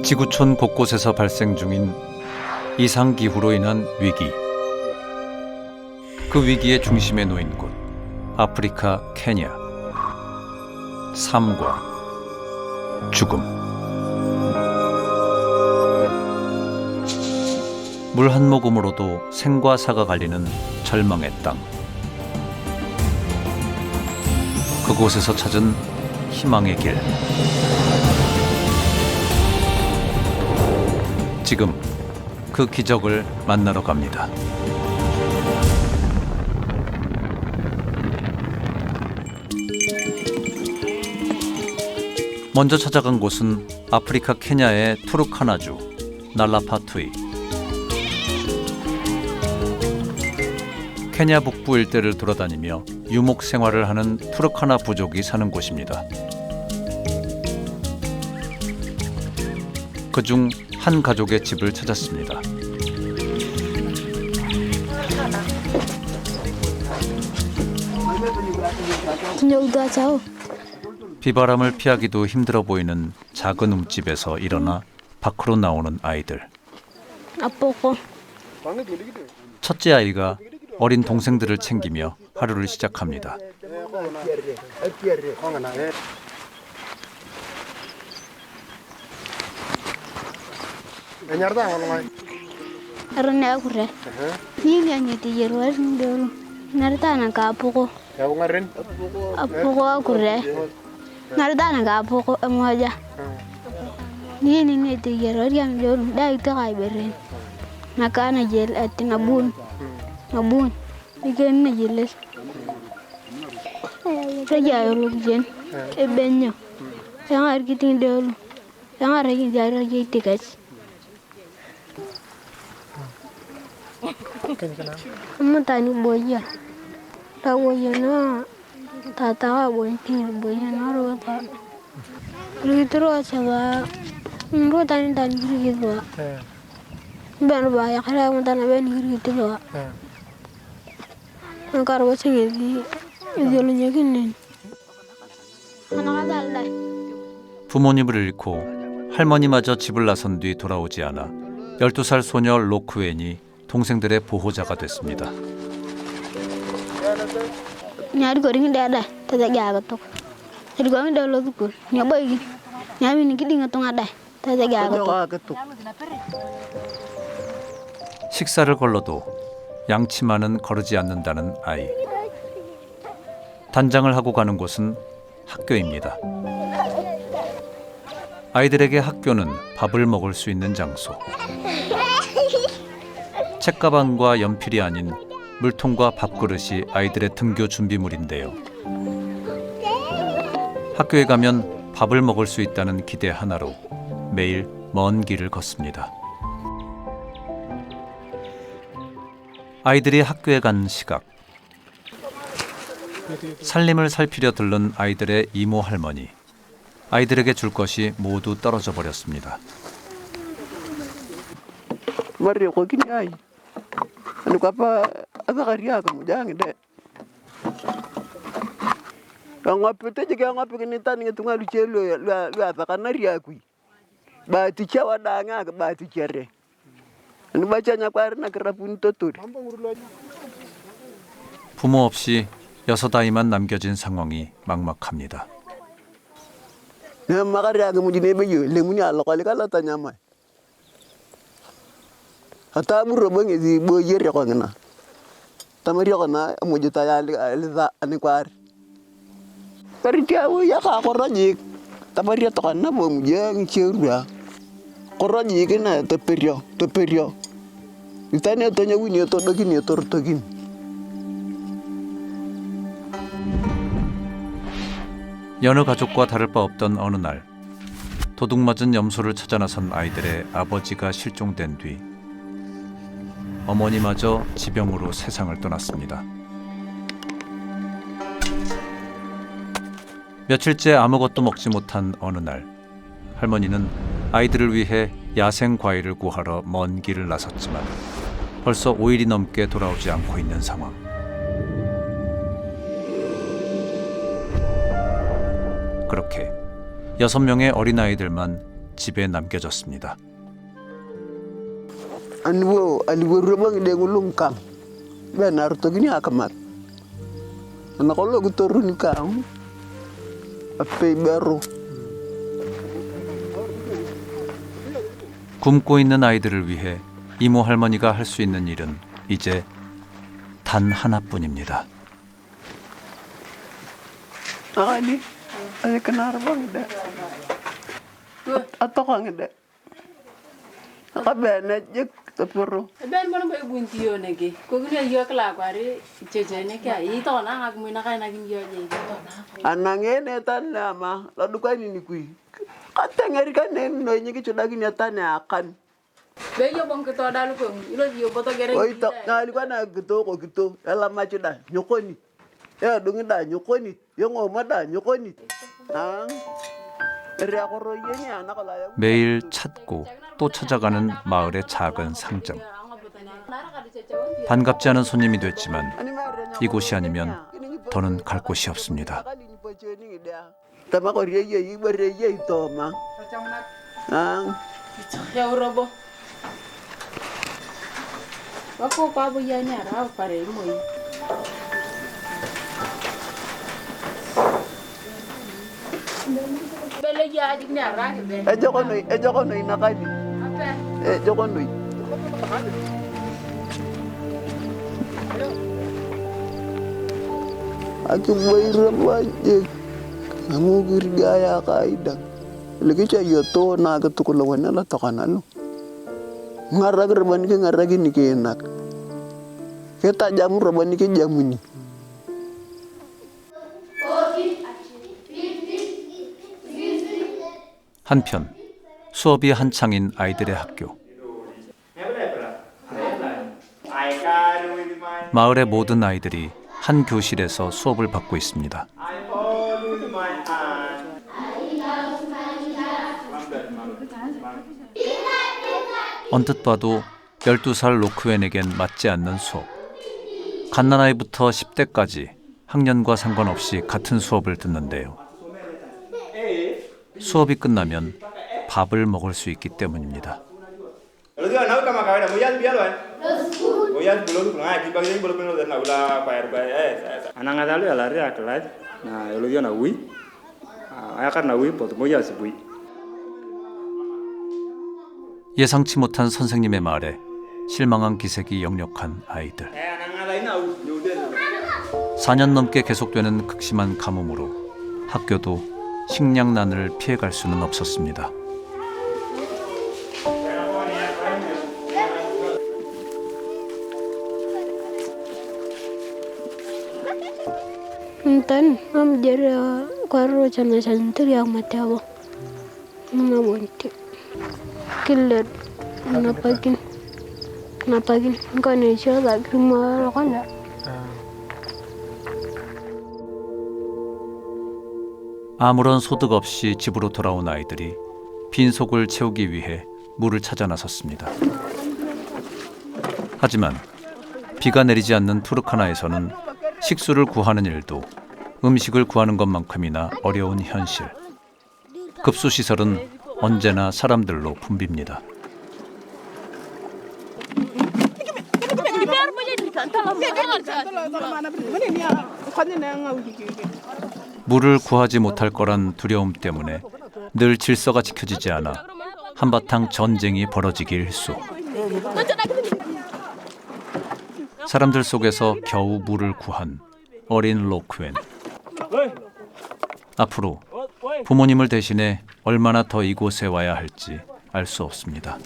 지구촌 곳곳에서 발생 중인 이상기후로 인한 위기. 그 위기의 중심에 놓인 곳, 아프리카 케냐. 삶과 죽음. 물 한 모금으로도 생과 사가 갈리는 절망의 땅. 그곳에서 찾은 희망의 길. 지금 그 기적을 만나러 갑니다. 먼저 찾아간 곳은 아프리카 케냐의 투르카나주 날라파투이. 케냐 북부 일대를 돌아다니며 유목 생활을 하는 투르카나 부족이 사는 곳입니다. 그중 한 가족의 집을 찾았습니다. 비바람을 피하기도 힘들어 보이는 작은 움집에서 일어나 밖으로 나오는 아이들. 첫째 아이가 어린 동생들을 챙기며 하루를 시작합니다. 부모님을 잃고 할머니마저 집을 나선 뒤 돌아오지 않아 12살 소녀 로크웬이 동생들의 보호자가 됐습니다. 식사를 걸러도 양치만은 거르지 않는다는 아이. 단장을 하고 가는 곳은 학교입니다. 아이들에게 학교는 밥을 먹을 수 있는 장소. 책가방과 연필이 아닌 물통과 밥그릇이 아이들의 등교 준비물인데요. 학교에 가면 밥을 먹을 수 있다는 기대 하나로 매일 먼 길을 걷습니다. 아이들이 학교에 간 시각. 살림을 살피려 들른 아이들의 이모 할머니. 아이들에게 줄 것이 모두 떨어져 버렸습니다. 부모 없이 6 아이만 남겨진 상황이 막막합니다. 여느 가족과 다를 바 없던 어느 날, 도둑맞은 염소를 찾아 나선 아이들의 아버지가 실종된 뒤 어머니마저 지병으로 세상을 떠났습니다. 며칠째 아무것도 먹지 못한 어느 날, 할머니는 아이들을 위해 야생 과일을 구하러 먼 길을 나섰지만 벌써 5일이 넘게 돌아오지 않고 있는 상황. 그렇게 6명의 어린아이들만 집에 남겨졌습니다. aliwo robang de ngulung kang benar to gini akamat anak lo gutorun kang ape baru 굶고 있는 아이들을 위해 이모 할머니가 할 수 있는 일은 이제 단 하나뿐입니다. ani ada kenar bang de atau kang de akabena jek tapuro Ben mana ba gunti yo nege ko gni yo kala kwari jeje ne ka I to na ngak mu na ka na gni yo je to na anangene tan lama la dukani ni kui katengeri kan no nyiki chudagi ni tan akan be yo bong to dalu ko ilo yo boto gere oi to ngali kana gitu ko gitu ela machuda nyokoni ya dungi da nyokoni yo ngoma da nyokoni ang reakoro yeni anakala 매일 찾고 또 찾아가는 마을의 작은 상점. 반갑지 않은 손님이 됐지만 이곳이 아니면 더는 갈 곳이 없습니다. tamako riye ibere ye toma ang ya robo wako pa bu ya nya ra pare mo bele ya ji nya ra be ejokono inakadi ejokono aki boira waje amu gurgaya kaida lagi chayo to na gatukula wana la tokanalo ngarag rabani ke ngaragi ni ke enak kita jamu rabani ke jamuni 한편 수업이 한창인 아이들의 학교. 마을의 모든 아이들이 한 교실에서 수업을 받고 있습니다. 언뜻 봐도 12살 로크웬에겐 맞지 않는 수업. 갓난아이부터 10대까지 학년과 상관없이 같은 수업을 듣는데요. 수업이 끝나면 밥을 먹을 수 있기 때문입니다. 예상치 못한 선생님의 말에 실망한 기색이 역력한 아이들. 4년 넘게 계속되는 극심한 가뭄으로 학교도 식량난을 피해갈 수는 없었습니다. Entan, am jadi karo chana santri yang mati abo, na bonti, killer, napagin, kani siya kima kala. 아무런 소득 없이 집으로 돌아온 아이들이 빈속을 채우기 위해 물을 찾아 나섰습니다. 하지만 비가 내리지 않는 투르카나에서는 식수를 구하는 일도 음식을 구하는 것만큼이나 어려운 현실. 급수시설은 언제나 사람들로 붐빕니다. 물을 구하지 못할 거란 두려움 때문에 늘 질서가 지켜지지 않아 한바탕 전쟁이 벌어지기 일쑤. 사람들 속에서 겨우 물을 구한 어린 로크웬. 앞으로 부모님을 대신해 얼마나 더 이곳에 와야 할지 알 수 없습니다.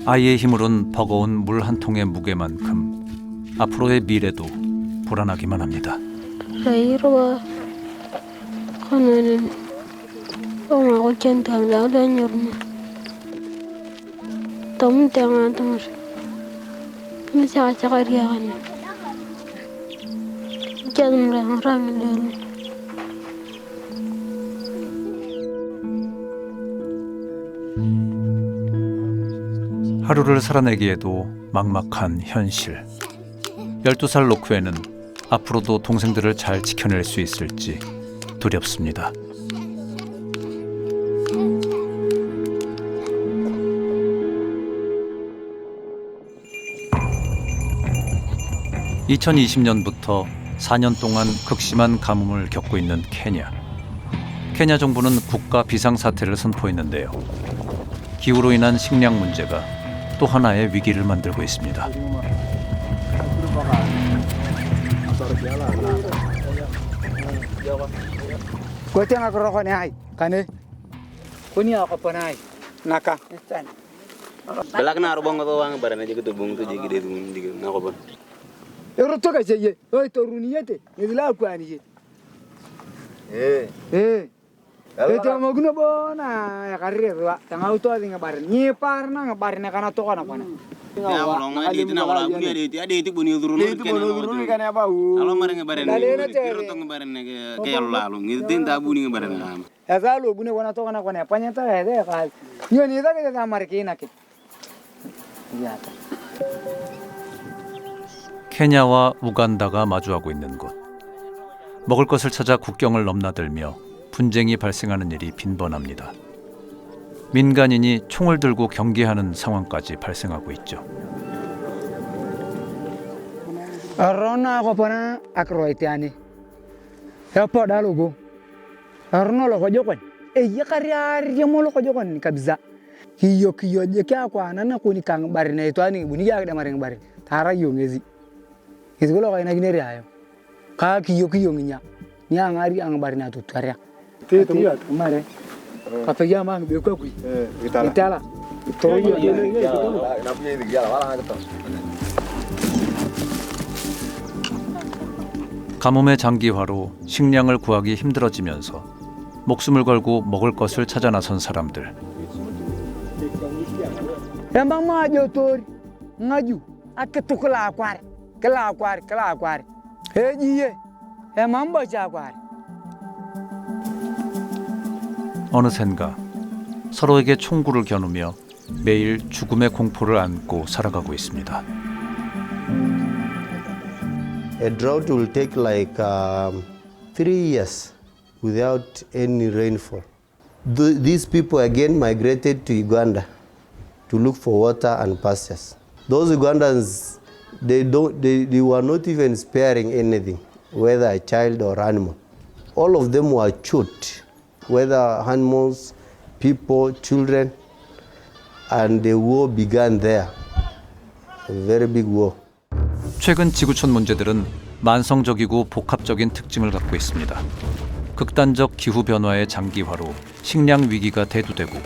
아이의 힘으론 버거운 물 한 통의 무게만큼 앞으로의 미래도 불안하기만 합니다. 하루를 살아내기에도 막막한 현실. 12살 로크에는 앞으로도 동생들을 잘 지켜낼 수 있을지 두렵습니다. 2020년부터 4년 동안 극심한 가뭄을 겪고 있는 케냐. 케냐 정부는 국가 비상사태를 선포했는데요. 기후로 인한 식량 문제가 또 하나의 위기를 만들고 있습니다. Balak na arubang ko ang barana jig to bung to jig de dum dig na ko ban. Eroto ka seye, oi to runiyete, ngila ku ani. Ete maguna bona ya karre wa, tanga auto adinga bar. Ni par na bar na kana to kana pana. Ya wala nga di na wala buni ade ti buni duru no ken. Duru kana ba u. Alo mare nga barana. Kiro to nga barana ke yalla lo ngi den da buni nga barana. Esa lo bune wana to kana pana panya ta ede ka. Ni ni da ke ta mar ke na ke. Ya ta. 케냐와 우간다가 마주하고 있는 곳. 먹을 것을 찾아 국경을 넘나들며 분쟁이 발생하는 일이 빈번합니다. 민간인이 총을 들고 경계하는 상황까지 발생하고 있죠. Arona ko pana akroitiani. Hapo dalugo. Arno lo ko jokon. Ya kariari mo lo ko jokon kabisa. Kiyo je kya kwa nana ko ni kang bari na to ani buni ya da maring bari. Tara yo ngezi. Itu lo ko ina gineri ayo. Ka kiyo nya. Ni angari ang bari na tutara. Te mare. Kata ya mang be ko ku. Itala. To yo. Na punya dig ya wala nga to. 가뭄의 장기화로 식량을 구하기 힘들어지면서 목숨을 걸고 먹을 것을 찾아 나선 사람들. Emang maju tur, ngaju, aketu kelakuar. Hejiye, emang baca kuar. 어느샌가 서로에게 총구를 겨누며 매일 죽음의 공포를 안고 살아가고 있습니다. A drought will take like 3 years without any rainfall. These people again migrated to Uganda to look for water and pastures. Those Ugandans, they were not even sparing anything, whether a child or animal. All of them were shot, whether animals, people, children, and the war began there, a very big war. 최근 지구촌 문제들은 만성적이고 복합적인 특징을 갖고 있습니다. 극단적 기후변화의 장기화로 식량 위기가 대두되고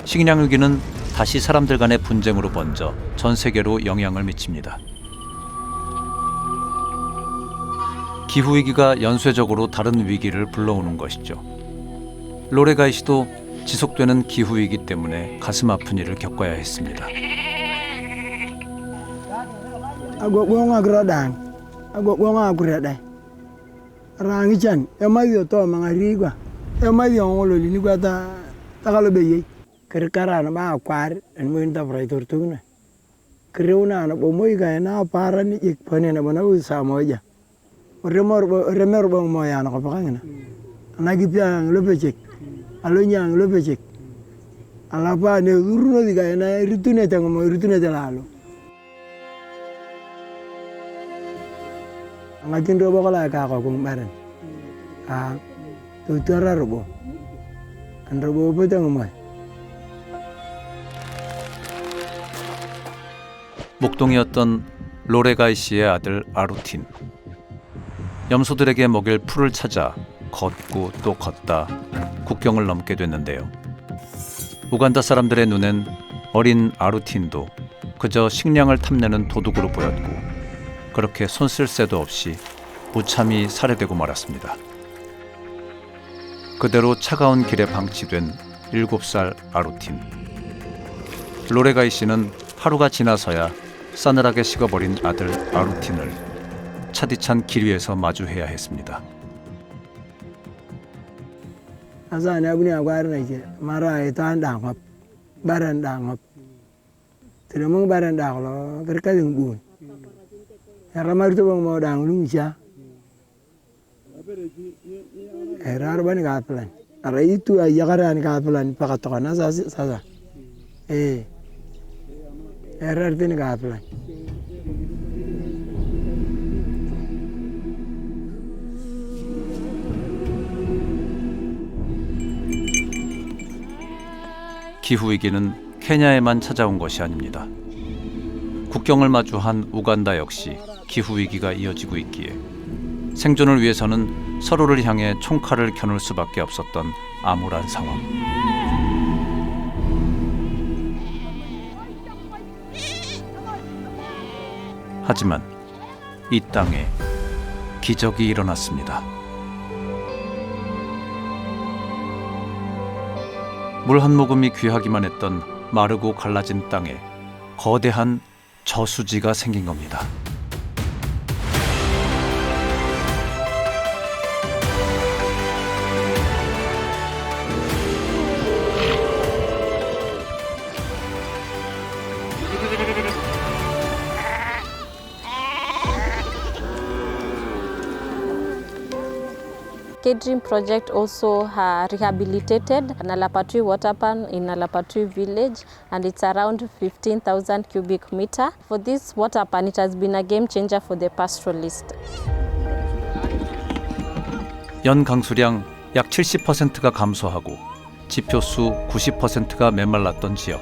식량 위기는 다시 사람들 간의 분쟁으로 번져 전 세계로 영향을 미칩니다. 기후위기가 연쇄적으로 다른 위기를 불러오는 것이죠. 로레가이 씨도 지속되는 기후위기 때문에 가슴 아픈 일을 겪어야 했습니다. Agok wong agradang. Agok wong agradang. Rangi chan, emadio to mangari gua. Emadio ngolo lini gua ta kalau beye. Kerkara na ma kwar en mo inta frai tortugna. Kreuna na bomoy ga na para ni ik pane na bana usa moja. Remor bong moya na ko pakangna. Nagi piang lopecek. Alonyang lopecek. Alapa ne uruno diga na ritune tango mo ritune talalo. Ngajin robo kala ka ko kung baran. Tutara robo. An robo petang mo. 목동이었던 로레가이 씨의 아들 아루틴. 염소들에게 먹일 풀을 찾아 걷고 또 걷다 국경을 넘게 됐는데요. 우간다 사람들의 눈엔 어린 아루틴도 그저 식량을 탐내는 도둑으로 보였고 그렇게 손 쓸 새도 없이 무참히 살해되고 말았습니다. 그대로 차가운 길에 방치된 7살 아루틴. 로레가이 씨는 하루가 지나서야 싸늘하게 식어버린 아들 아루틴을 차디찬 길 위에서 마주해야 했습니다. Asana abuni agwar na ke mara ita dangop baran dangop Teremang barang dah kalau kerja yang bun. Ramai tu bang mau dah ngulung sia. Era arban kapelan. Ara itu aja karan kapelan pakat tokana sasa. Era artin kapelan. 기후위기는 케냐에만 찾아온 것이 아닙니다. 국경을 마주한 우간다 역시 기후위기가 이어지고 있기에 생존을 위해서는 서로를 향해 총칼을 겨눌 수밖에 없었던 암울한 상황. 하지만 이 땅에 기적이 일어났습니다. 물 한 모금이 귀하기만 했던 마르고 갈라진 땅에 거대한 저수지가 생긴 겁니다. K-Dream project also rehabilitated Nalapatui water pan in Nalapatui village, and it's around 15,000 cubic meter. For this water pan, it has been a game changer for the pastoralist. 연 강수량 약 70%가 감소하고 지표수 90%가 메말랐던 지역.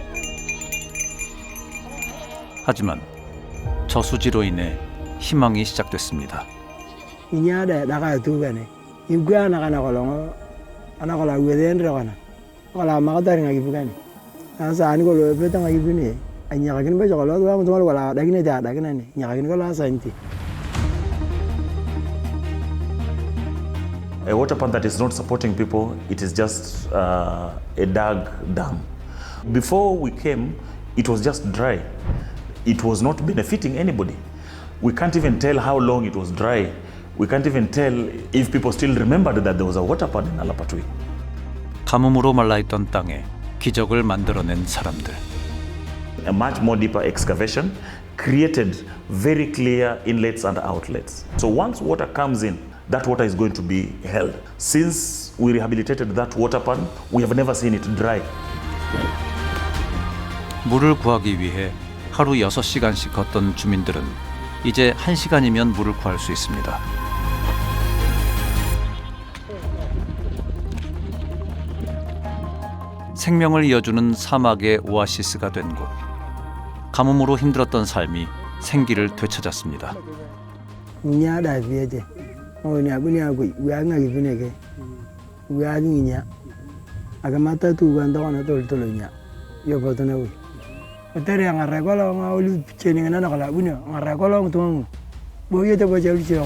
하지만 저수지로 인해 희망이 시작됐습니다. Inya ada kaya tu kan. Ibu anak kalau wedan rakana. Kalau mak dari ngaji bukan. Asa ani kalau petang ngaji bini. Anya kakin baca kalau tu aku cuma kalau daging ni dah daging ni. Anya kakin kalau asa inti. A water pump that is not supporting people, it is just a dug dam. Before we came, it was just dry. It was not benefiting anybody. We can't even tell how long it was dry. We can't even tell if people still remembered that there was a water pond in Nalapatui. 가뭄으로 말라있던 땅에 기적을 만들어낸 사람들. A much more deeper excavation created very clear inlets and outlets. So once water comes in, that water is going to be held. Since we rehabilitated that water pond, we have never seen it dry. 물을 구하기 위해 하루 6시간씩 걷던 주민들은 이제 1시간이면 물을 구할 수 있습니다. 생명을 이어주는 사막의 오아시스가 된 곳. 가뭄으로 힘들었던 삶이 생기를 되찾았습니다. Inya ada biade. Oh ni aku ngaji bini ke. Aku inya. Agamata tu ganda kana tol-tolnya. Yo patuna wi. Utari yang aragolo ngawli cheni ngana kala bunya. Aragolo ngtung. Boye te baca uli chira.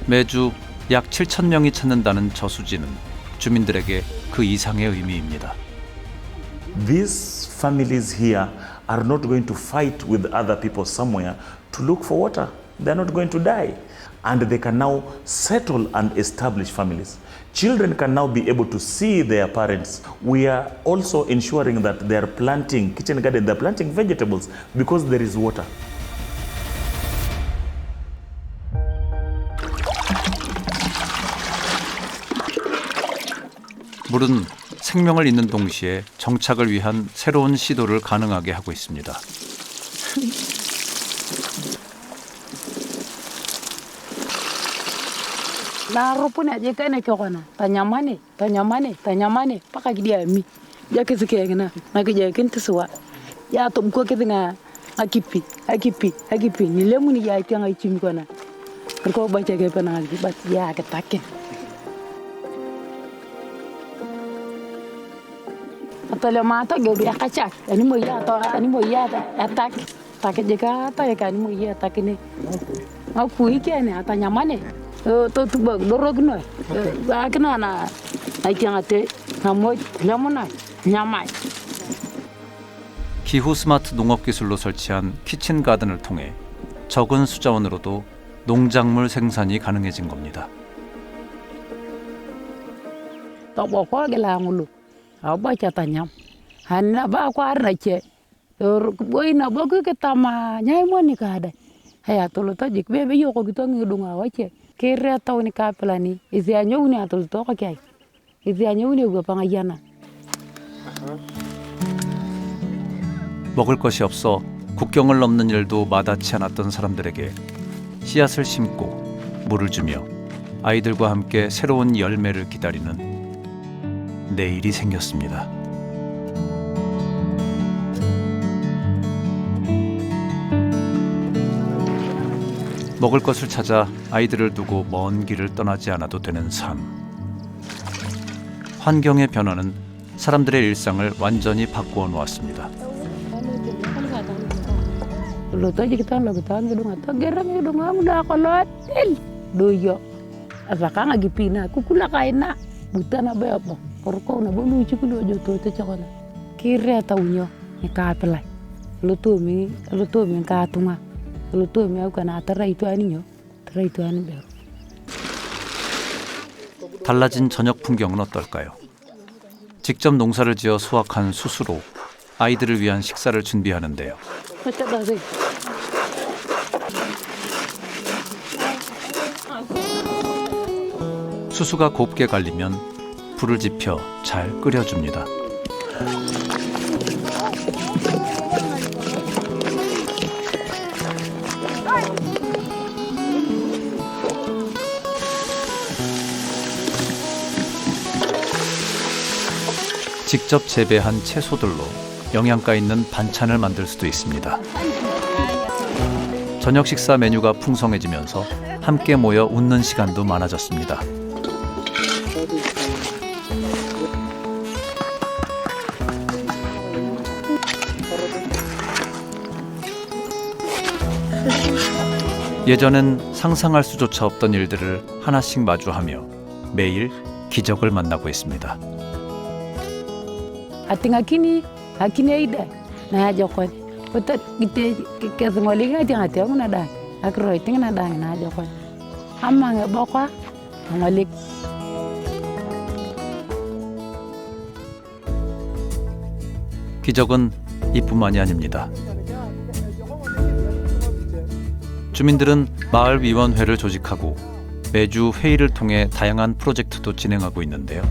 매주 약 7,000명이 찾는다는 저수지는 주민들에게 그 이상의 의미입니다. These families here are not going to fight with other people somewhere to look for water. They're not going to die. And they can now settle and establish families. Children can now be able to see their parents. We are also ensuring that they are planting kitchen garden, they're planting vegetables because there is water. 물은 생명을 잇는 동시에 정착을 위한 새로운 시도를 가능하게 하고 있습니다. Narupuna je kana kyokana tanyamane paka gidia mi jake sike ngana nakija kintiswa ya tum ko kedinga akipi ni lemuni ya tianga ichimi kona ko baca ke panal di bat ya ketakin atale mata gobi akacak ani mo ya atak tak jeka ta ya kan mo ya takini aku ikene atanyamane to bag dorog no akna na tiangate namoy lemona nyamai. 기후 스마트 농업 기술로 설치한 키친 가든을 통해 적은 수자원으로도 농작물 생산이 가능해진 겁니다. To bo ko gela ngulu. Au ba cha tanyam. Hanna ba kwar na che. Boy na bo ke tama nyai mo ni kada. Haya tolo to jik be yo ko gito ngi dunga wache. Kere taw ni ka plani. Isi anyo ni atol to ko kai. Isi anyo ni go panga yana. 먹을 것이 없어 국경을 넘는 일도 마다치 않았던 사람들에게 씨앗을 심고 물을 주며 아이들과 함께 새로운 열매를 기다리는 내일이 생겼습니다. 먹을 것을 찾아 아이들을 두고 먼 길을 떠나지 않아도 되는 삶. 환경의 변화는 사람들의 일상을 완전히 바꾸어 놓았습니다. Lo to jik tan lo tan gedung to geram gedung udah kolotil doyo. Asaka ngagi pina kukula kaina butana be apa. Korko na bolu chikulo joto te chakona. Kire taunyo ni ka pelai. Lo to mi ka tunga. Lo to mi au kana tara itu aninyo. Tara itu anin be. 달라진 저녁 풍경은 어떨까요? 직접 농사를 지어 수확한 수수로 아이들을 위한 식사를 준비하는데요. 수수가 곱게 갈리면 불을 지펴 잘 끓여줍니다. 직접 재배한 채소들로 영양가 있는 반찬을 만들 수도 있습니다. 저녁 식사 메뉴가 풍성해지면서 함께 모여 웃는 시간도 많아졌습니다. 예전엔 상상할 수조차 없던 일들을 하나씩 마주하며 매일 기적을 만나고 있습니다. Ating akini aida na jokon. Betul kita kesengoli ngati ngati aku nada. Aku roi ting nada na jokon. Amma nge bokwa ngolik. 기적은 이뿐만이 아닙니다. 주민들은 마을 위원회를 조직하고 매주 회의를 통해 다양한 프로젝트도 진행하고 있는데요.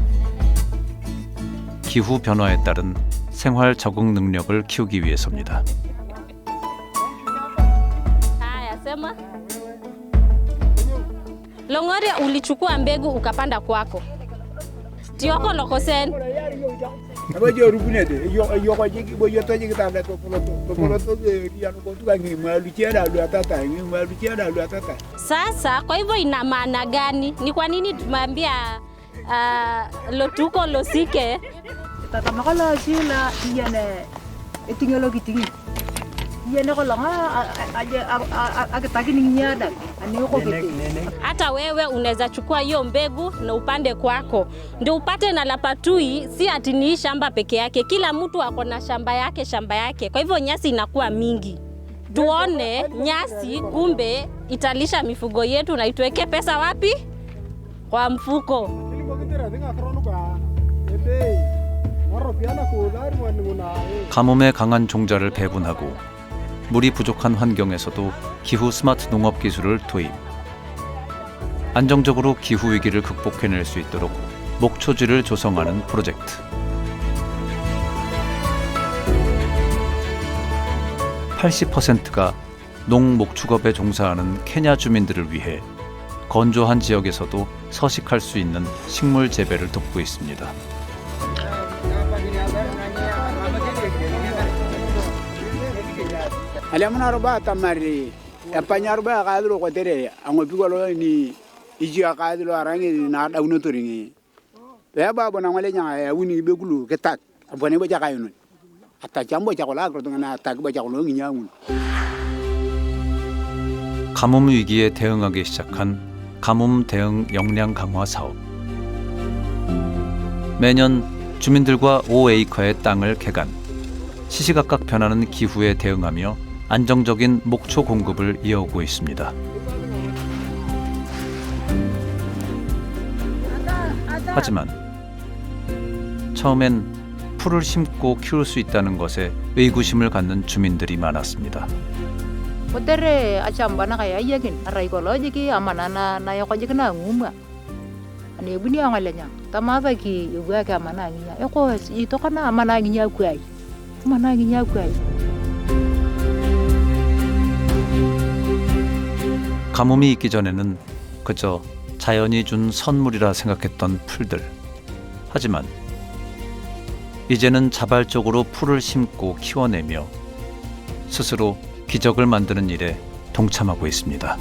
기후 변화에 따른 생활 적응 능력을 키우기 위해서입니다. Haya, sema. Longoria ulichukua mbegu ukapanda kwako. Tioko lokosen. Abajo rubunede yo ko jigi bo yo to jigi tanda to polo ya no kontu kangi malu chera lu atata ngi malu chera lu atata. Sasa kwa hivyo ina maana gani? Ni kwa nini tumwambia lotuko losike? Tata makala sila iyane etingelo kitingi. Iyane ko lang agetaki ninyada anioko kiti. Hata wewe unaweza chukua hiyo mbegu na upande kwako. Ndio upate na lapatui, si ati ni shamba peke yake. Kila mtu ako na shamba yake. Kwa hivyo nyasi inakuwa mingi. Tuone nyasi kumbe italisha mifugo yetu na ituweke pesa wapi? Kwa mfuko. 가뭄에 강한 종자를 배분하고 물이 부족한 환경에서도 기후 스마트 농업 기술을 도입. 안정적으로 기후 위기를 극복해낼 수 있도록 목초지를 조성하는 프로젝트. 80%가 농목축업에 종사하는 케냐 주민들을 위해 건조한 지역에서도 서식할 수 있는 식물 재배를 돕고 있습니다. Alamuna roba tamari apanya roba kadro ko tere ango bigolo ni iji akadro arangi na dauno toringi. Ya babo na ngale nya ya wini begulu ketak abone bo jakayun. Ata jambo jakola ko ngana tak bo jakolo nginyang. 가뭄 위기에 대응하기 시작한 가뭄 대응 역량 강화 사업. 매년 주민들과 5에이커의 땅을 개간, 시시각각 변하는 기후에 대응하며 안정적인 목초 공급을 이어오고 있습니다. 하지만 처음엔 풀을 심고 키울 수 있다는 것에 의구심을 갖는 주민들이 많았습니다. Potere achamba na kaya yakin arai koloji ki amana na yokoji kana nguma. Ani buni angalenya. Tamava ki yugwa ka amana nginya. Eko ito kana amana nginya kwai. Amana nginya kwai. 가뭄이 있기 전에는 그저 자연이 준 선물이라 생각했던 풀들. 하지만 이제는 자발적으로 풀을 심고 키워내며 스스로 기적을 만드는 일에 동참하고 있습니다.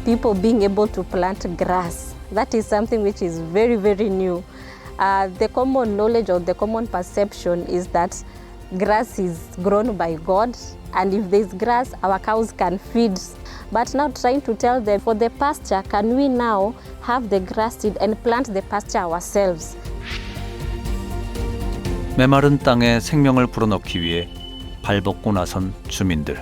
People being able to plant grass, that is something which is very, very new. The common knowledge or the common perception is that grass is grown by God, and if there's grass, our cows can feed. But now trying to tell them for the pasture, can we now have the grass seed and plant the pasture ourselves? 메마른 땅에 생명을 불어넣기 위해 발벗고 나선 주민들.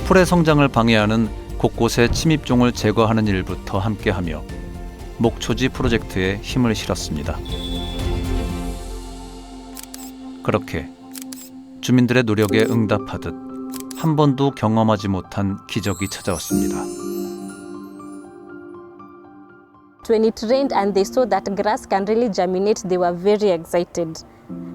풀의 성장을 방해하는 곳곳의 침입종을 제거하는 일부터 함께하며 목초지 프로젝트에 힘을 실었습니다. 그렇게 주민들의 노력에 응답하듯 한 번도 경험하지 못한 기적이 찾아왔습니다. When it rained and they saw that grass can really germinate, they were very excited.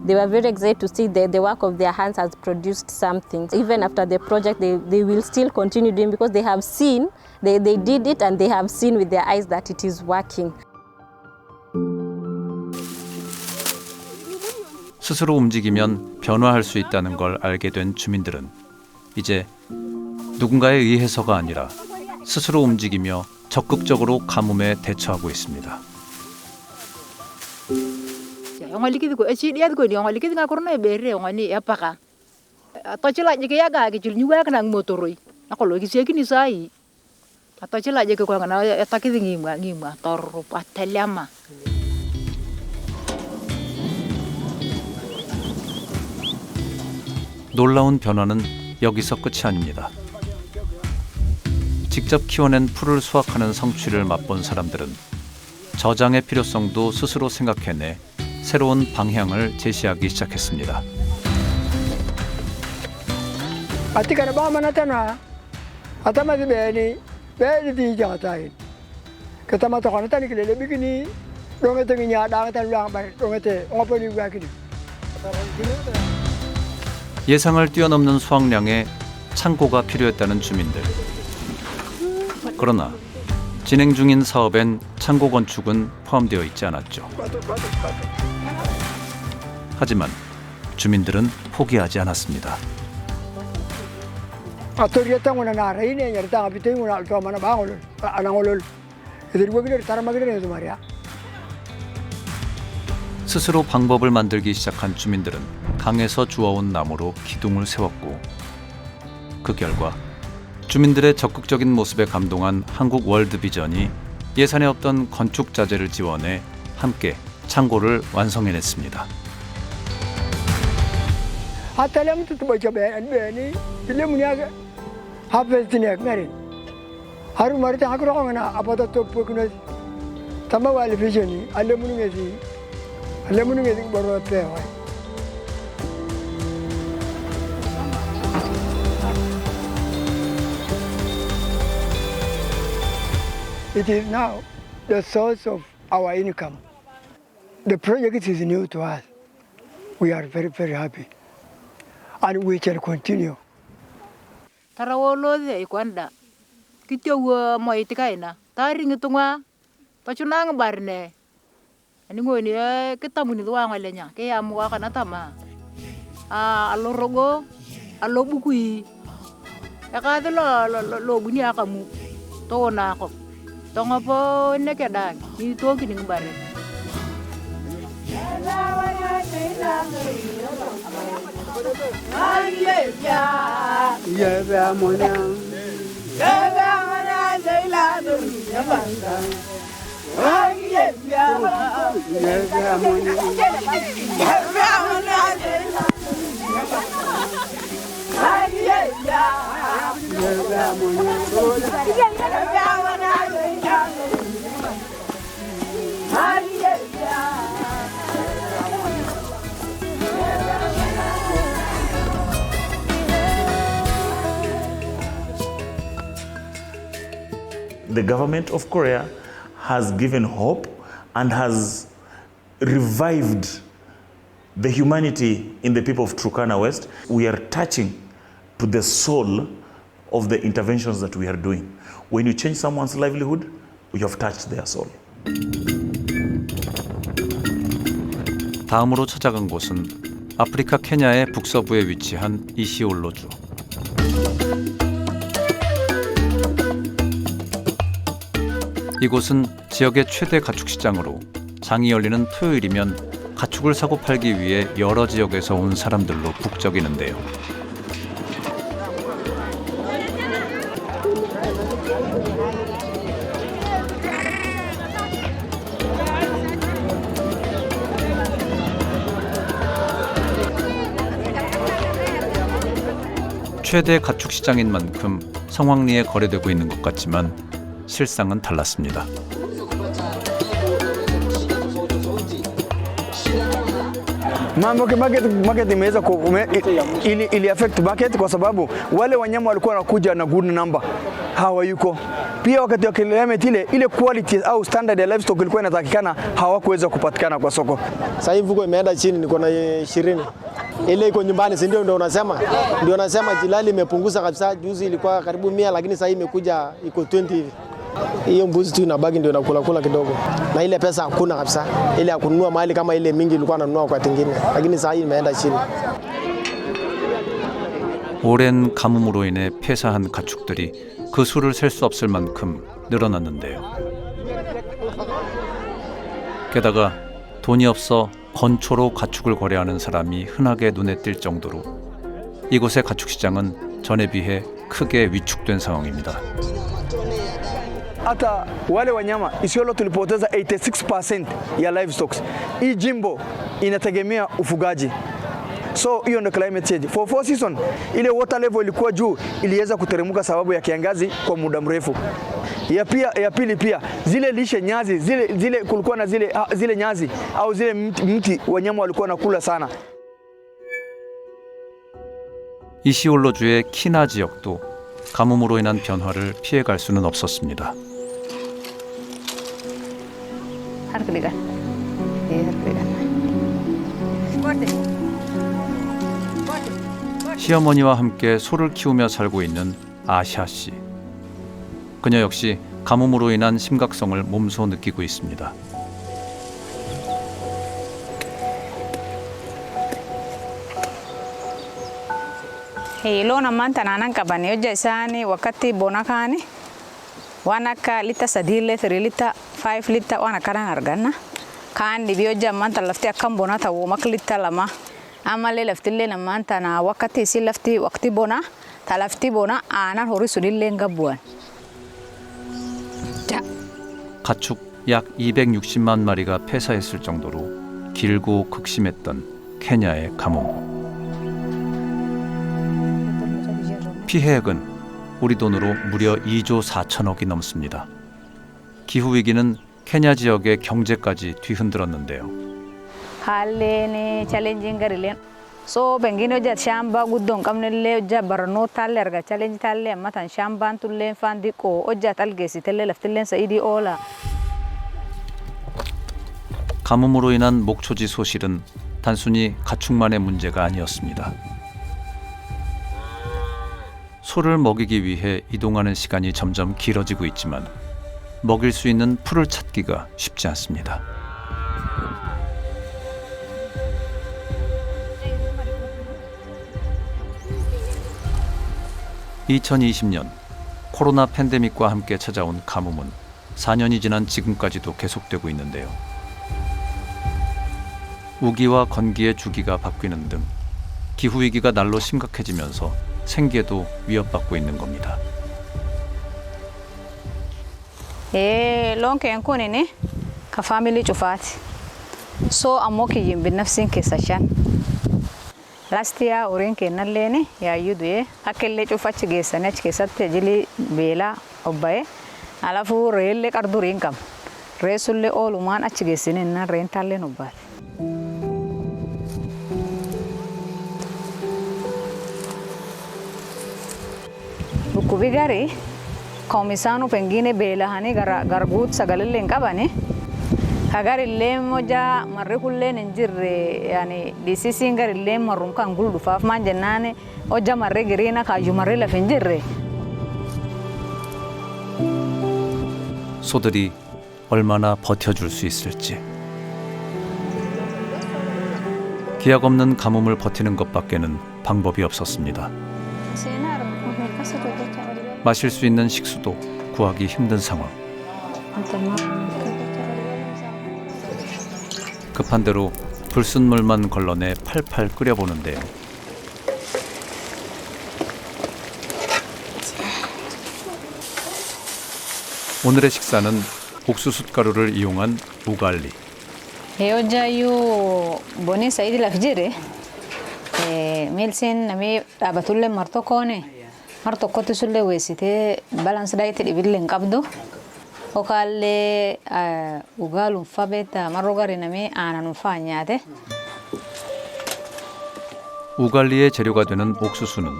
They were very excited to see the work of their hands has produced something. Even after the project, they will still continue doing because they have seen, they did it and they have seen with their eyes that it is working. 스스로 움직이면 변화할 수 있다는 걸 알게 된 주민들은 이제 누군가에 의해서가 아니라 스스로 움직이며 적극적으로 가뭄에 대처하고 있습니다. Ongalikid ko dia ko ni ongalikid nga korno bere ongani apaka. Atachila je ke yaga ke nyuwa kana motoroi. Akolo ki seki ni sai. Atachila je ko ngana atakid ngima tor patelama. 놀라운 변화는 여기서 끝이 아닙니다. 직접 키워낸 풀을 수확하는 성취를 맛본 사람들은 저장의 필요성도 스스로 생각해내 새로운 방향을 제시하기 시작했습니다. Atikana ba manatana atama de beni di jatai katama to kana tani kele bikini dongete nya da ta luang ba dongete ngoponi wa kini. 예상을 뛰어넘는 수확량에 창고가 필요했다는 주민들. 그러나 진행 중인 사업엔 창고 건축은 포함되어 있지 않았죠. 하지만 주민들은 포기하지 않았습니다. Atorietanguna na reine yerta abitenguna to mana bangol anangolol edirwogir taramagire zumaria. 스스로 방법을 만들기 시작한 주민들은 강에서 주워온 나무로 기둥을 세웠고 그 결과 주민들의 적극적인 모습에 감동한 한국 월드비전이 예산에 없던 건축 자재를 지원해 함께 창고를 완성해냈습니다. Atalem tu baca beni filmnya hafeznya ngarin. Haru marita akrongana apada to pukuna tama wali visioni alemunu ngezi baru pewa. It is now the source of our income. The project is new to us. We are very, very happy. And we can continue. Tarawolo de kwanda. Kityo mo itikaina. Tari ngitungwa. Pachunang barne. Ani ngoni kitamu ni duwa ngalenya. Kaya muwa kana tama. Alorogo, alobukui. Yakade lo buni akamu. To na ko. Tonga po nekedang. Ni to kini ngbarne. the government of Korea has given hope and has revived the humanity in the people of Turkana West. We are touching to the soul of the interventions that we are doing. When you change someone's livelihood, you have touched their soul. 다음으로 찾아간 곳은 아프리카 케냐의 북서부에 위치한 이시올로주. 이곳은 지역의 최대 가축시장으로 장이 열리는 토요일이면 가축을 사고 팔기 위해 여러 지역에서 온 사람들로 북적이는데요. 최대 가축시장인 만큼 성황리에 거래되고 있는 것 같지만 실상은 달랐습니다. Market imeweza ili affect market kwa sababu wale wanyama walikuwa wanakuja na good number hawayuko. Pia wakati wa climate ile quality au standard ya livestock ilikuwa inatakikana hawakuweza kupatikana kwa soko. Sasa hivi mfuko imeenda chini, niko na 20. Ile iko nyumbani, si ndio unasema? Ndio nasema Jilali imepunguza kabisa. Juzi ilikuwa karibu 100 lakini sasa imekuja iko 20 hivi. Hiyo mbuzi tu inabaki ndio nakula kidogo. Na ile pesa hakuna kabisa. Ile ya kununua mahali kama ile mingi ilikuwa nanunua kwa tingine. Lakini sasa hii imeenda chini. 오랜 가뭄으로 인해 폐사한 가축들이 그 수를 셀 수 없을 만큼 늘어났는데요. 게다가 돈이 없어 건초로 가축을 거래하는 사람이 흔하게 눈에 띌 정도로 이곳의 가축시장은 전에 비해 크게 위축된 상황입니다. Hata wale wanyama Isiolo tulipoteza 86% ya livestock. Hii jimbo inategemea ufugaji. So hiyo ndio climate change. For 4 season ile water level ilikuwa juu, iliweza kuteremuka sababu ya kiangazi kwa muda mrefu. Ya pili pia zile lishe nyazi zile kulikuwa na zile nyazi au zile mti wanyama walikuwa nakula sana. 이시올로주의 키나 지역도 가뭄으로 인한 변화를 피해갈 수는 없었습니다. 시어머니와 함께 소를 키우며 살고 있는 아샤 씨. 그녀 역시 가뭄으로 인한 심각성을 몸소 느끼고 있습니다. Loon ammaan tanaanan qabanii hojja isaanii wakati bona kaani waan akka lita 3 lita 5 lita waan akkanaan arganna. Kaan dhibii hojja ammaan tan lafti akkam bona ta'uu mak lita 2 ammallee laftillee ammaan tana wakati isin lafti waqti bona ta lafti bona aanan horii sunillee gabbu'an. 가축 약 260만 마리가 폐사했을 정도로 길고 극심했던 케냐의 가뭄. 피해액은 우리 돈으로 무려 2조 4천억이 넘습니다. 기후위기는 케냐 지역의 경제까지 뒤흔들었는데요. Haalleen challenging garilleen so bengin hojja shamba guddon qabnillee hojja barnoo taalle arga challenge taalle amma tan shambaan tulleen faan diqoo hojja talgeessitellee laftilleen sa'idii oola. 가뭄으로 인한 목초지 소실은 단순히 가축만의 문제가 아니었습니다. 소를 먹이기 위해 이동하는 시간이 점점 길어지고 있지만 먹일 수 있는 풀을 찾기가 쉽지 않습니다. (2020년) 코로나 팬데믹과 함께 찾아온 가뭄은 4년이 지난 지금까지도 계속되고 있는데요. 우기와 건기의 주기가 바뀌는 등 기후위기가 날로 심각해지면서 생계도 위협받고 있는 겁니다. loon keen kunini ka family cufaati so ammoo kiyyin binnafsiin keessa 5 last year horiin kennalleeni yaayyuu du'ee akka illee cufachi geessanii achi keessatti jilii beelaa obba'ee alaafuu reellee qarduriin qaba reessullee oolumaan achi geessine innaan reen taalleen obbaate. Dhukkubi garii komisaanu pengine beelahanii garguut sagalillee hin qabani. Hagarillee moja marri kulleen hin jirre yani disisiin garillee marrum kan guldufaaf maan jennaan hojja marri giriina kaayyu marri laf hin jirre. 소들이 얼마나 버텨줄 수 있을지. 기약 없는 가뭄을 버티는 것밖에는 방법이 없었습니다. 마실 수 있는 식수도 구하기 힘든 상황. 급한 대로 불순물만 걸러내 팔팔 끓여보는데요. 오늘의 식사는 옥수수 가루를 이용한 우갈리. Hojjaayyuu booni saayidii laf jire meelsiin namii dhaabatullee mar tokkotti sullee weessitee balans daayiti dhibillee hin qabdu hokaallee ugaaluun fabeeta marroo garii namii aanan ulfaa nyaate. 우갈리의 재료가 되는 옥수수는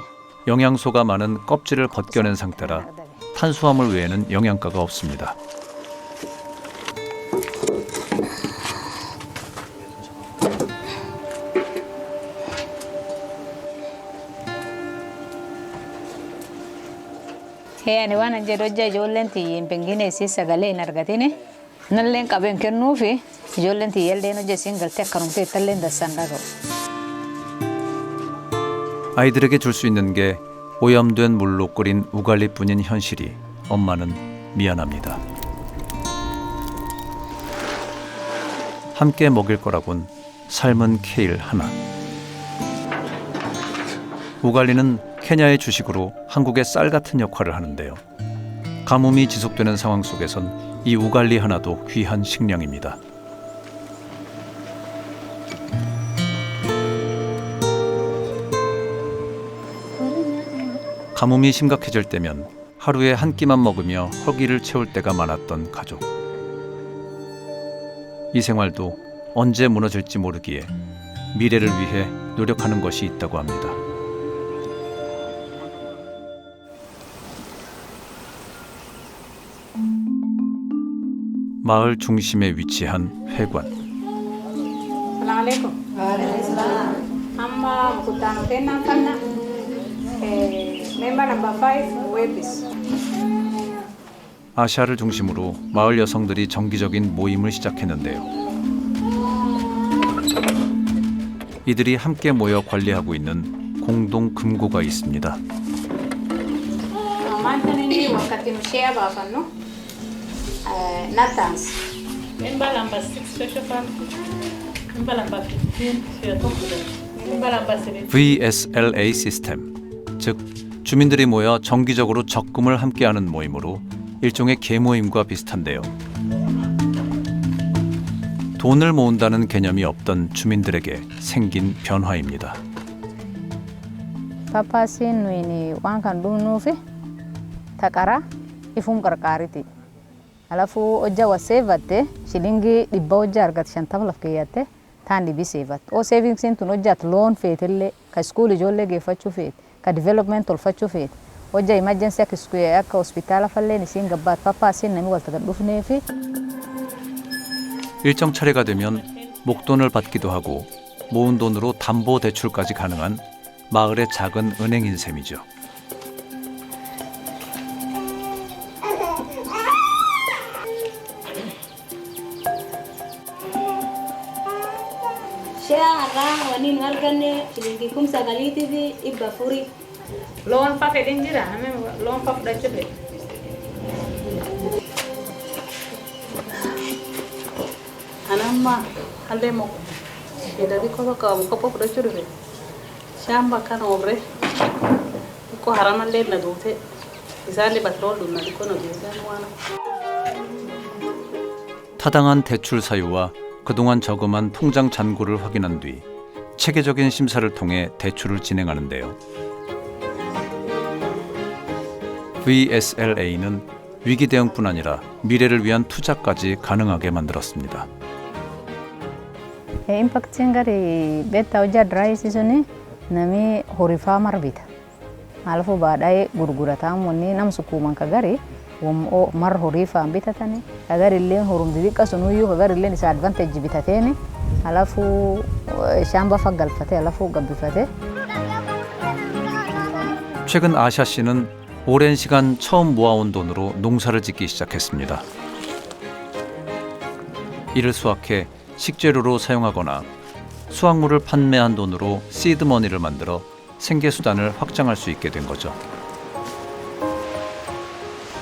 영양소가 많은 껍질을 벗겨낸 상태라 탄수화물 외에는 영양가가 없습니다. Ani waan jedhu ijoolleen tiyyiin pengine si sagalee hin argatine nalleen qabeen kennuufi ijoolleen tiyyaalleen hojjetiin galtee akkanumtee ittalleen dassan dhaga'u. 아이들에게 줄 수 있는 게 오염된 물로 끓인 우갈리뿐인 현실이 엄마는 미안합니다. 함께 먹일 거라곤 삶은 케일 하나. 우갈리는 케냐의 주식으로 한국의 쌀 같은 역할을 하는데요. 가뭄이 지속되는 상황 속에선 이 우갈리 하나도 귀한 식량입니다. 가뭄이 심각해질 때면 하루에 한 끼만 먹으며 허기를 채울 때가 많았던 가족. 이 생활도 언제 무너질지 모르기에 미래를 위해 노력하는 것이 있다고 합니다. 마을 중심에 위치한 회관. 아시아를 중심으로 마을 여성들이 정기적인 모임을 시작했는데요. 이들이 함께 모여 관리하고 있는 공동 금고가 있습니다. VSLA 시스템, 즉 주민들이 모여 정기적으로 적금을 함께하는 모임으로 일종의 계모임과 비슷한데요. 돈을 모은다는 개념이 없던 주민들에게 생긴 변화입니다. Papaasiin nuyi waan kan dhumnuufi taqara ifum qarqaariti. Alafu hojja wa seevatte shilingii 100 hojja argate 50 laf keeyyatte taan dhibi seevatte. Oo seevingsiin tun hojjaat loon feetillee ka iskuul ijoollee geeffachuu feet ka development tolfachuu feet hojja emergency akka hospitaala falleen isiin gabbaat papaasiin nami walta gad dhufneefi. 일정 차례가 되면 목돈을 받기도 하고 모은 돈으로 담보 대출까지 가능한 마을의 작은 은행인 셈이죠. Loon fa fedhin jira, loon fa fudhachuu fedhe. Anamma halle mo jedhanii kopha fudhachuu dhufe shamba kana obre ko haramallee na duute isaallee batrool dunna dikko na duute waan. 타당한 대출 사유와 그동안 저금한 통장 잔고를 확인한 뒤 체계적인 심사를 통해 대출을 진행하는데요. VSLA는 위기 대응뿐 아니라 미래를 위한 투자까지 가능하게 만들었습니다. Impaktiin gari beektaa hojjaa diraayisiisuun nami horii faa marbita. Maalafu baadhee gurgurataa munni nam sukkuuman ka gari mar horii faan bitatani agarilleen horumdi diqqasunuyyuu agarilleen isa advantage bitateeni alafu shamba faggalfate alafu gabbifate. 최근 아샤 씨는 오랜 시간 처음 모아온 돈으로 농사를 짓기 시작했습니다. 이를 수확해 식재료로 사용하거나 수확물을 판매한 돈으로 시드머니를 만들어 생계수단을 확장할 수 있게 된 거죠.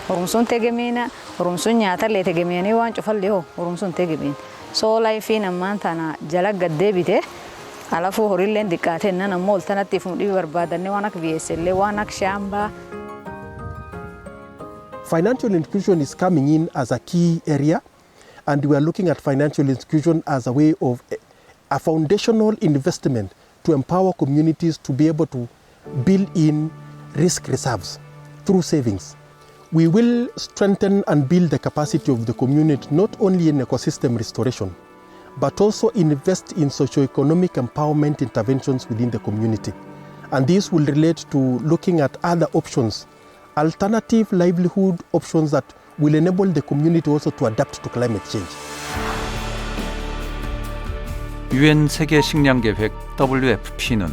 Horumsun tegemina horumsun nyaatallee tegemeenii waan cufallee horumsun tegemin soo laayifiin ammaan tana jala gaddeebite alafu horiilleen diqqaate nan ammoo oltanatti fudhii barbaadanne waan akka biyyeessellee waan akka shaambaa. Financial inclusion is coming in as a key area, and we are looking at financial inclusion as a way of a foundational investment to empower communities to be able to build in risk reserves through savings. We will strengthen and build the capacity of the community not only in ecosystem restoration, but also invest in socio-economic empowerment interventions within the community. And this will relate to looking at other options, alternative livelihood options that will enable the community also to adapt to climate change. UN 세계 식량 계획 WFP는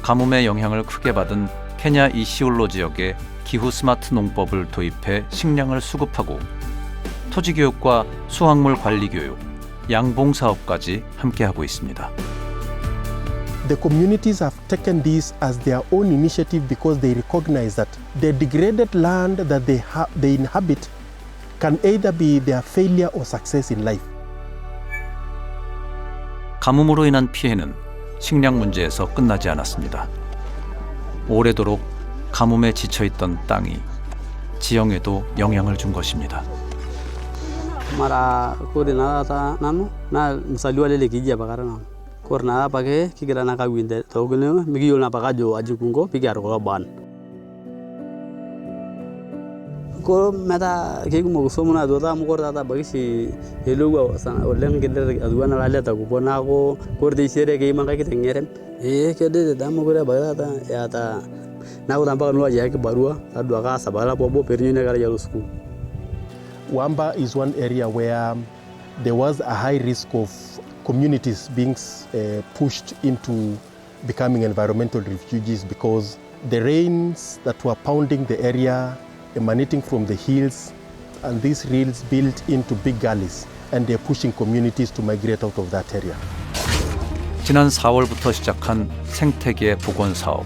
가뭄의 영향을 크게 받은 케냐 이시올로 지역에 기후 스마트 농법을 도입해 식량을 수급하고 토지 교육과 수확물 관리 교육, 양봉 사업까지 함께하고 있습니다. The communities have taken this as their own initiative because they recognize that the degraded land that they inhabit can either be their failure or success in life. 가뭄으로 인한 피해는 식량 문제에서 끝나지 않았습니다. 오래도록 가뭄에 지쳐있던 땅이 지형에도 영향을 준 것입니다. Mara kore nata nanu na msaliwa lele kijia bakara nanu kore nata pake kikira naka winde togene migi yol na pakajo ajikungo piki arko ban ko meta kegu mo so muna dota mo kore tata bagisi helugo sana olen geder aduana lale ta ko na ko kore de sere ke manga kitengere kede da mo kore bagata ya ta na ko tampa no aja ke barua adua ka sabala bobo pernyune kala ya school. Wamba is one area where there was a high risk of communities being pushed into becoming environmental refugees because the rains that were pounding the area emanating from the hills, and these hills built into big gullies, and they're pushing communities to migrate out of that area. 지난 4월부터 시작한 생태계 복원 사업.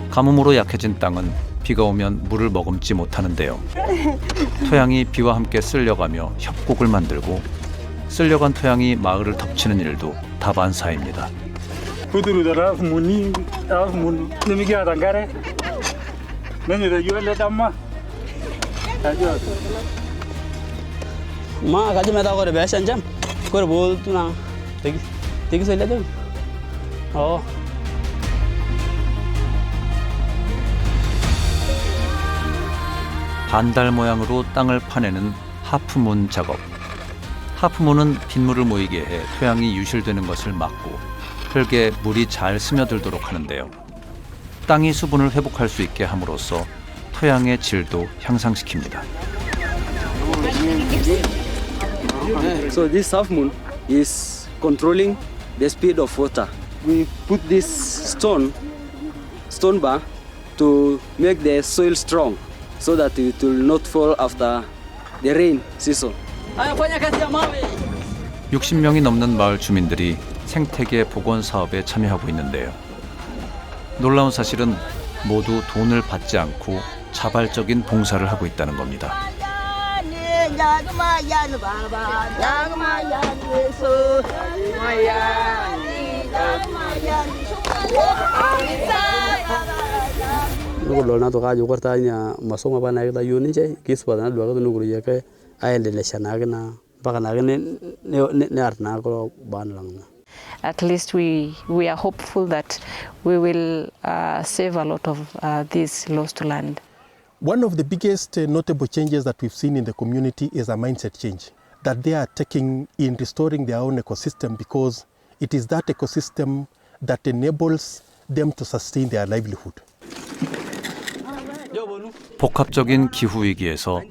가뭄으로 약해진 땅은 비가 오면 물을 머금지 못하는데요. 토양이 비와 함께 쓸려가며 협곡을 만들고 쓸려간 토양이 마을을 덮치는 일도 다반사입니다. Ma kaji meta kore besan jam kore bol tu na tegi so ile oh 반달 모양으로 땅을 파내는 하프문 작업. 하프문은 빗물을 모이게 해 토양이 유실되는 것을 막고 흙에 물이 잘 스며들도록 하는데요. 땅이 수분을 회복할 수 있게 함으로써 토양의 질도 향상시킵니다. So this half moon is controlling the speed of water. We put this stone bar to make the soil strong so that it will not fall after the rain season. 60명이 넘는 마을 주민들이 생태계 복원 사업에 참여하고 있는데요. 놀라운 사실은 모두 돈을 받지 않고 자발적인 봉사를 하고 있다는 겁니다. Nukulo na toka jukor tanya masoma pa na kita yuni che kispa na dua ka nukuru ya ke aendelesha na kina mpaka na ne arna ko ban lang. At least we are hopeful that we will save a lot of this lost land. One of the biggest notable changes that we've seen in the community is a mindset change that they are taking in restoring their own ecosystem, because it is that ecosystem that enables them to sustain their livelihood. 복합적인 기후 위기에서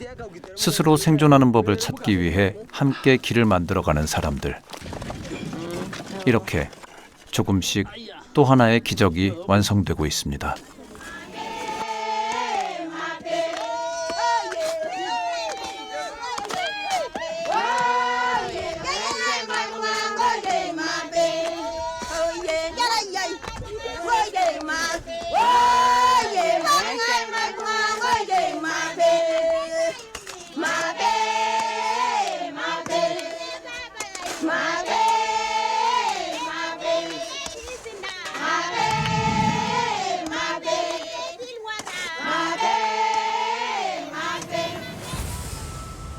스스로 생존하는 법을 찾기 위해 함께 길을 만들어가는 사람들. 이렇게 조금씩 또 하나의 기적이 완성되고 있습니다.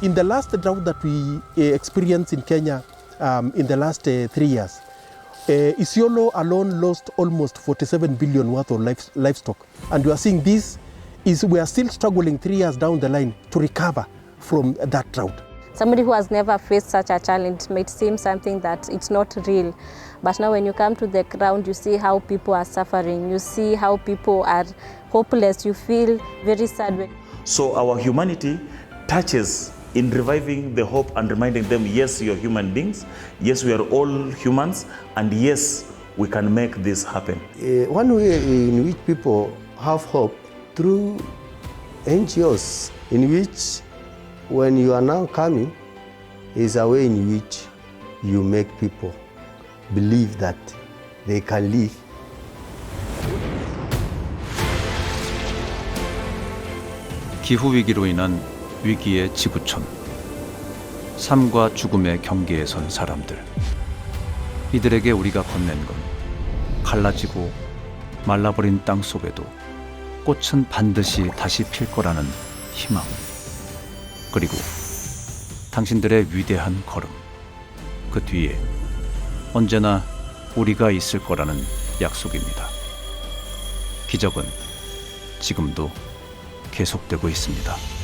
In the last drought that we experienced in Kenya in the last 3 years, Isiolo alone lost almost 47 billion worth of livestock. And we are seeing this is we are still struggling 3 years down the line to recover from that drought. Somebody who has never faced such a challenge might seem something that it's not real. But now when you come to the ground, you see how people are suffering. You see how people are hopeless. You feel very sad. So our humanity touches in reviving the hope and reminding them, yes, you're human beings. Yes, we are all humans. And yes, we can make this happen. One way in which people have hope through NGOs, in which when you are now coming, is a way in which you make people believe that they can live. 기후 위기로 인한 위기의 지구촌, 삶과 죽음의 경계에 선 사람들. 이들에게 우리가 건넨 건 갈라지고 말라버린 땅 속에도 꽃은 반드시 다시 필 거라는 희망. 그리고 당신들의 위대한 걸음. 그 뒤에 언제나 우리가 있을 거라는 약속입니다. 기적은 지금도 계속되고 있습니다.